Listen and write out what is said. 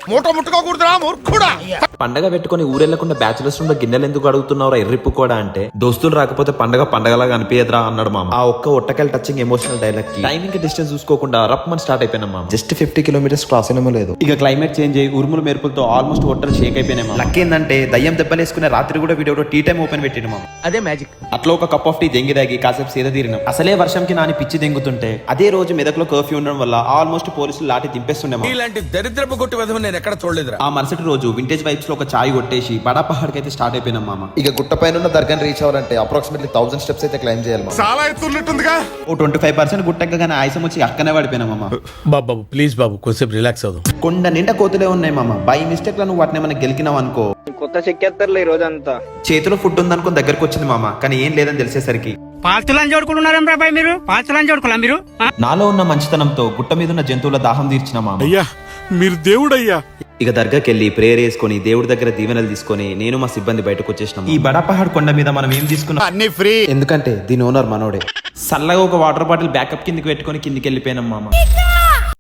మూట ముట్టుకోకూడదురా మూర్ఖుడా. పండగ పెట్టుకుని ఊరెళ్లకుండా బ్యాచులర్స్ రూమ్ లో గిన్నెలు ఎందుకు అడుగుతున్నావురా ఎర్రిప్పు కూడా అంటే, దోస్తులు రాకపోతే పండగలాగా అనిపించదురా అన్నాడు మామ. ఆ ఒక్క ఒట్టకాయలు టచింగ్ ఎమోషనల్ డైలాగ్ కి టైమింగ్ డిస్టెన్స్ చూసుకోకుండా రప్మని స్టార్ట్ అయిపోయినా మామ. జస్ట్ 50 కిలోమీటర్స్ క్రాస్ అయినమో లేదు. ఇక క్లైమేట్ చేంజ్ అయ్యి ఉరుముల మెరుపులతో ఆల్మోస్ట్ ఒట్టలు షేక్ అయిపోయినాయి. లక్ ఏందంటే దయ్యం దెబ్బలేసుకునే రాత్రి కూడా వీడియో టీ టైం ఓపెన్ పెట్టిన మామ. అదే మ్యాజిక్. అట్లా ఒక కప్ ఆఫ్ టీ దెంగి దాగి కాసేపు సీద తీరినాం. అసలే వర్షంకి నాని పిచ్చి దెంగుతుంటే అదే రోజు మెదక్లో కర్ఫ్యూ ఉండడం వల్ల ఆల్మోస్ట్ పోలీసులు లాటి దింపేస్తుండే. ఇలాంటి దరిద్రపు కొట్టి విధం నేను ఎక్కడ చూడలేదురా. ఆ మరుసటి రోజు వింటేజ్ వైబ్స్ లో ఒక చాయ్ కొట్టేసి బడా పహాడ్కి అయితే స్టార్ట్ అయిపోయినాం మామ. ఇక గుట్ట పైన దర్గాని రీచ్ అవ్వాలంటే అప్రాక్సిమేట్లీ 1000 స్టెప్స్ అయితే క్లైమ్ చేయాలి మామ. చాలా ఎత్తున్నట్టుందిగా. ఓ 25% గుట్టెక్కగానే ఆయాసం వచ్చి అక్కనే పడిపోయినా మామ. బాబు ప్లీజ్ బాబు కొంచెం రిలాక్స్ అవుదాం. కొండ నిండా కోతులే ఉన్నాయి మామ. బై మిస్టేక్ లో నువ్వు వాటిని ఏమైనా గెలికినావు అనుకో, కొత్త చెక్కేస్తారులే ఈ రోజంతా. చేతిలో ఫుడ్ ఉందనుకుని దగ్గరకు వచ్చింది మామ. కానీ ఏం లేదని తెలిసేసరికి పాల్తులని చూడుకుంటున్నారా బాబాయ్ మీరు? పాల్తులని చూడుకోలే మీరు? నాలో ఉన్న మంచితనంతో గుట్ట మీద ఉన్న జంతువుల దాహం తీర్చిన మామ. అయ్యా మీరు దేవుడయ్యా. ఇక దర్గాకి వెళ్ళి ప్రేయర్ చేసుకుని దేవుడి దగ్గర దీవెనలు తీసుకొని నేను మా సిబ్బంది బయటకు వచ్చేసినాం. ఈ బడా పహాడ్ కొండ మీద మనం ఏం తీసుకున్నాం? అన్ని ఫ్రీ. ఎందుకంటే దీని ఓనర్ మనోడే. సల్లగా ఒక వాటర్ బాటిల్ బ్యాకప్ కిందకి పెట్టుకొని కిందికి వెళ్ళిపోయినాం మామ.